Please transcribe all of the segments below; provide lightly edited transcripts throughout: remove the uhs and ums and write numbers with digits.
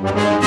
Welcome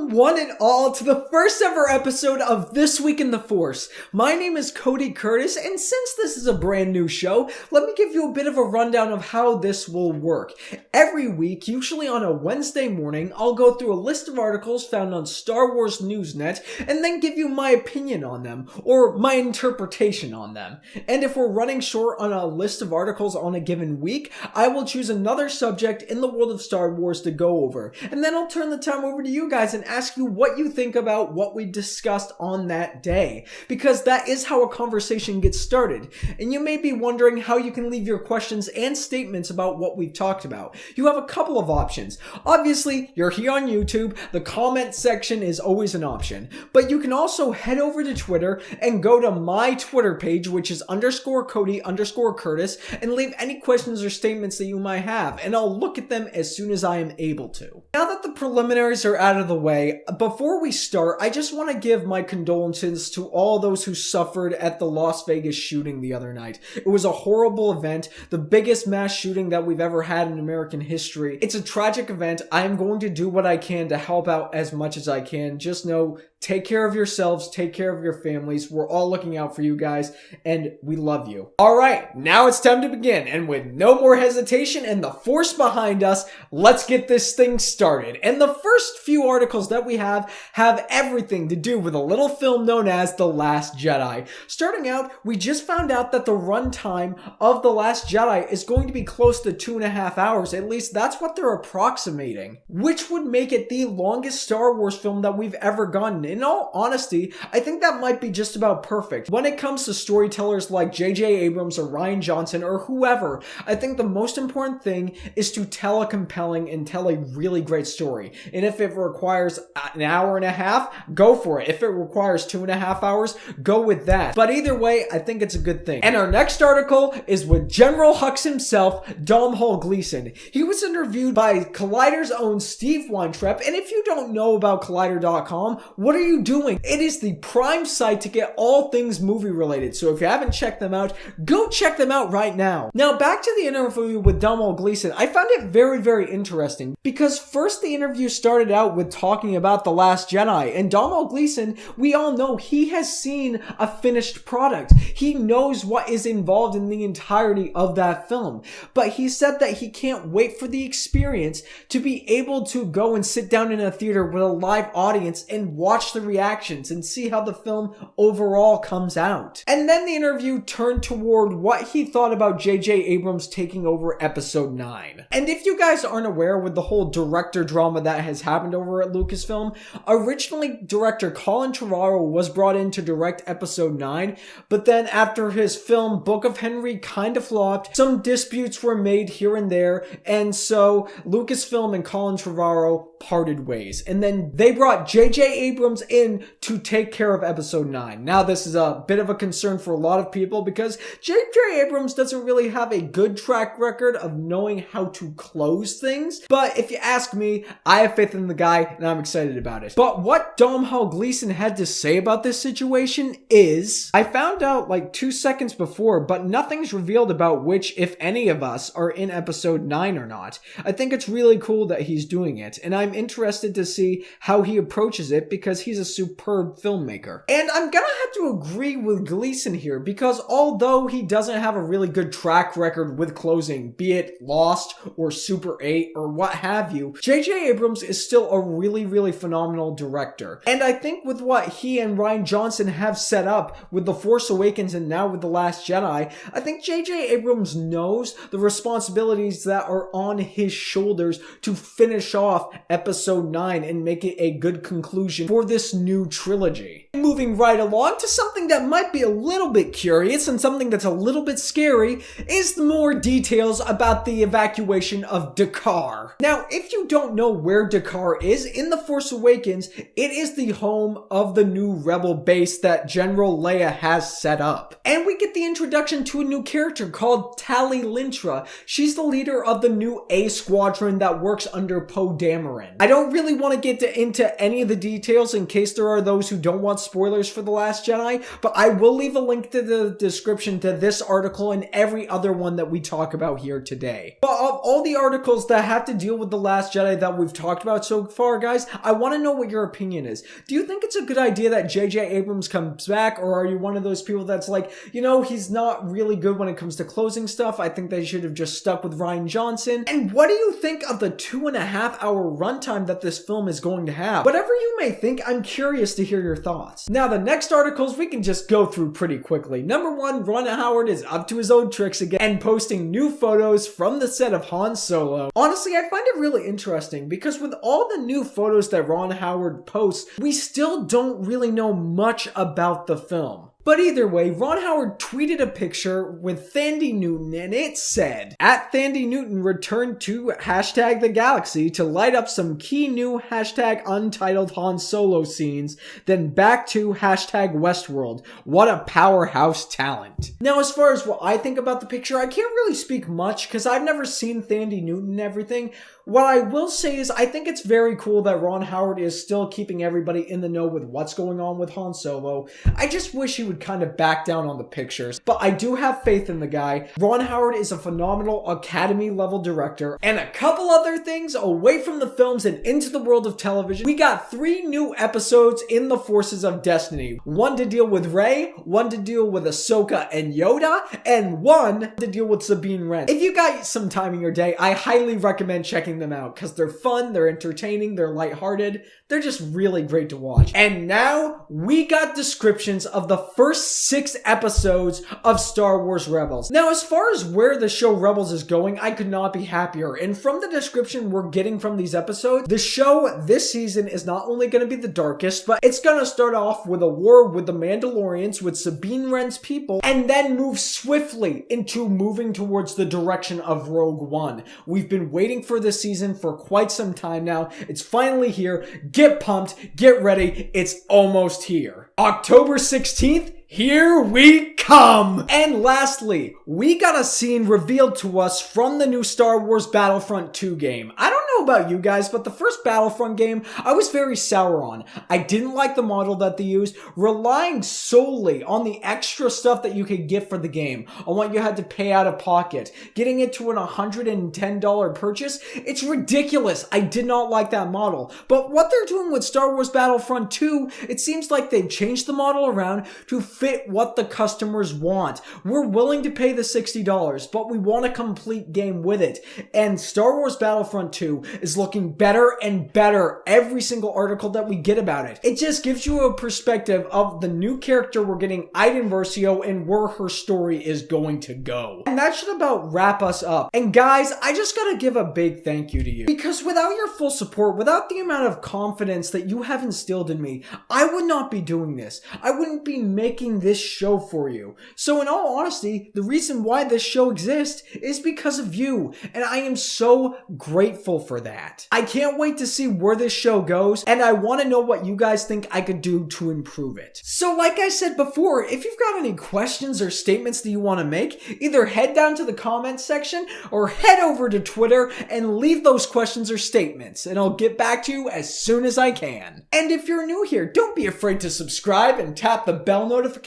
one and all to the first ever episode of This Week in the Force. My name is Cody Curtis, and since this is a brand new show, let me give you a bit of a rundown of how this will work. Every week, usually on a Wednesday morning, I'll go through a list of articles found on Star Wars Newsnet and then give you my opinion on them, or my interpretation on them. And if we're running short on a list of articles on a given week, I will choose another subject in the world of Star Wars to go over, and then I'll turn the time over to you guys and ask you what you think about what we discussed on that day, because that is how a conversation gets started. And you may be wondering how you can leave your questions and statements about what we've talked about. You have a couple of options. Obviously, you're here on YouTube, the comment section is always an option, but you can also head over to Twitter and go to my Twitter page, which is _Cody_Curtis, and leave any questions or statements that you might have, and I'll look at them as soon as I am able to. Now that the preliminaries are out of the way, before we start, I just want to give my condolences to all those who suffered at the Las Vegas shooting the other night. It was a horrible event, the biggest mass shooting that we've ever had in American history. It's a tragic event. I am going to do what I can to help out as much as I can. Just know, take care of yourselves, take care of your families. We're all looking out for you guys, and we love you. All right, now it's time to begin, and with no more hesitation and the Force behind us, let's get this thing started. And the first few articles that we have everything to do with a little film known as The Last Jedi. Starting out, we just found out that the runtime of The Last Jedi is going to be close to 2.5 hours. At least that's what they're approximating, which would make it the longest Star Wars film that we've ever gotten. In all honesty, I think that might be just about perfect. When it comes to storytellers like J.J. Abrams or Rian Johnson or whoever, I think the most important thing is to tell a compelling and tell a really great story. And if it requires an hour and a half, go for it. If it requires 2.5 hours, go with that. But either way, I think it's a good thing. And our next article is with General Hux himself, Domhnall Gleeson. He was interviewed by Collider's own Steve Weintraub, and if you don't know about Collider.com, what are you doing? It is the prime site to get all things movie related, so if you haven't checked them out, go check them out right now. Now back to the interview with Domhnall Gleeson. I found it very, very interesting because first the interview started out with talking about The Last Jedi, and Domhnall Gleeson, we all know he has seen a finished product. He knows what is involved in the entirety of that film, but he said that he can't wait for the experience to be able to go and sit down in a theater with a live audience and watch the reactions and see how the film overall comes out. And then the interview turned toward what he thought about J.J. Abrams taking over Episode 9. And if you guys aren't aware with the whole director drama that has happened over at Lucasfilm, originally director Colin Trevorrow was brought in to direct Episode 9, but then after his film Book of Henry kind of flopped, some disputes were made here and there, and so Lucasfilm and Colin Trevorrow parted ways. And then they brought J.J. Abrams in to take care of Episode 9. Now this is a bit of a concern for a lot of people because J.J. Abrams doesn't really have a good track record of knowing how to close things, but if you ask me, I have faith in the guy and I'm excited about it. But what Domhnall Gleeson had to say about this situation is, I found out like 2 seconds before, but nothing's revealed about which, if any of us, are in Episode 9 or not. I think it's really cool that he's doing it, and I'm interested to see how he approaches it because he's a superb filmmaker. And I'm gonna have to agree with Gleeson here because although he doesn't have a really good track record with closing, be it Lost or Super 8 or what have you, J.J. Abrams is still a really, really phenomenal director. And I think with what he and Rian Johnson have set up with The Force Awakens and now with The Last Jedi, I think J.J. Abrams knows the responsibilities that are on his shoulders to finish off Episode 9 and make it a good conclusion for this new trilogy. Moving right along to something that might be a little bit curious and something that's a little bit scary is the more details about the evacuation of Dakar. Now, if you don't know where Dakar is, in The Force Awakens, it is the home of the new rebel base that General Leia has set up. And we get the introduction to a new character called Tali Lintra. She's the leader of the new A Squadron that works under Poe Dameron. I don't really want to get into any of the details in case there are those who don't want spoilers for The Last Jedi, but I will leave a link to the description to this article and every other one that we talk about here today. But of all the articles that have to deal with The Last Jedi that we've talked about so far, guys, I want to know what your opinion is. Do you think it's a good idea that J.J. Abrams comes back, or are you one of those people that's like, he's not really good when it comes to closing stuff? I think they should have just stuck with Rian Johnson. And what do you think of the 2.5-hour runtime that this film is going to have? Whatever you may think, I'm curious to hear your thoughts. Now, the next articles we can just go through pretty quickly. Number 1, Ron Howard is up to his old tricks again and posting new photos from the set of Han Solo. Honestly, I find it really interesting because with all the new photos that Ron Howard posts, we still don't really know much about the film. But either way, Ron Howard tweeted a picture with Thandie Newton, and it said, "At Thandie Newton returned to #the Galaxy to light up some key new #untitled Han Solo scenes, then back to #Westworld. What a powerhouse talent." Now, as far as what I think about the picture, I can't really speak much because I've never seen Thandie Newton and everything. What I will say is I think it's very cool that Ron Howard is still keeping everybody in the know with what's going on with Han Solo. I just wish he would kind of back down on the pictures, but I do have faith in the guy. Ron Howard is a phenomenal Academy level director. And a couple other things away from the films and into the world of television. We got 3 new episodes in the Forces of Destiny. 1 to deal with Rey, 1 to deal with Ahsoka and Yoda, and 1 to deal with Sabine Wren. If you got some time in your day, I highly recommend checking them out because they're fun, they're entertaining, they're lighthearted, they're just really great to watch. And now we got descriptions of the first 6 episodes of Star Wars Rebels. Now, as far as where the show Rebels is going, I could not be happier. And from the description we're getting from these episodes, the show this season is not only going to be the darkest, but it's going to start off with a war with the Mandalorians, with Sabine Wren's people, and then move swiftly into moving towards the direction of Rogue One. We've been waiting for this season for quite some time now. It's finally here. Get pumped, get ready, it's almost here. October 16th, here we come! And lastly, we got a scene revealed to us from the new Star Wars Battlefront 2 game. I don't know about you guys, but the first Battlefront game, I was very sour on. I didn't like the model that they used, relying solely on the extra stuff that you could get for the game, on what you had to pay out of pocket. Getting it to an $110 purchase, it's ridiculous. I did not like that model. But what they're doing with Star Wars Battlefront 2, it seems like they've changed the model around to fit what the customers want. We're willing to pay the $60, but we want a complete game with it. And Star Wars Battlefront 2 is looking better and better every single article that we get about it. It just gives you a perspective of the new character we're getting, Iden Versio, and where her story is going to go. And that should about wrap us up. And guys, I just gotta give a big thank you to you. Because without your full support, without the amount of confidence that you have instilled in me, I would not be doing this. I wouldn't be making this show for you. So in all honesty, the reason why this show exists is because of you, and I am so grateful for that. I can't wait to see where this show goes, and I want to know what you guys think I could do to improve it. So like I said before, if you've got any questions or statements that you want to make, either head down to the comments section or head over to Twitter and leave those questions or statements, and I'll get back to you as soon as I can. And if you're new here, don't be afraid to subscribe and tap the bell notification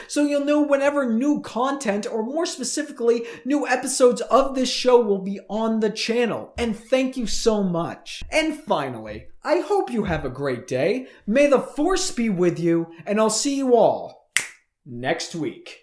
so you'll know whenever new content, or more specifically, new episodes of this show will be on the channel. And thank you so much. And finally, I hope you have a great day. May the Force be with you, and I'll see you all next week.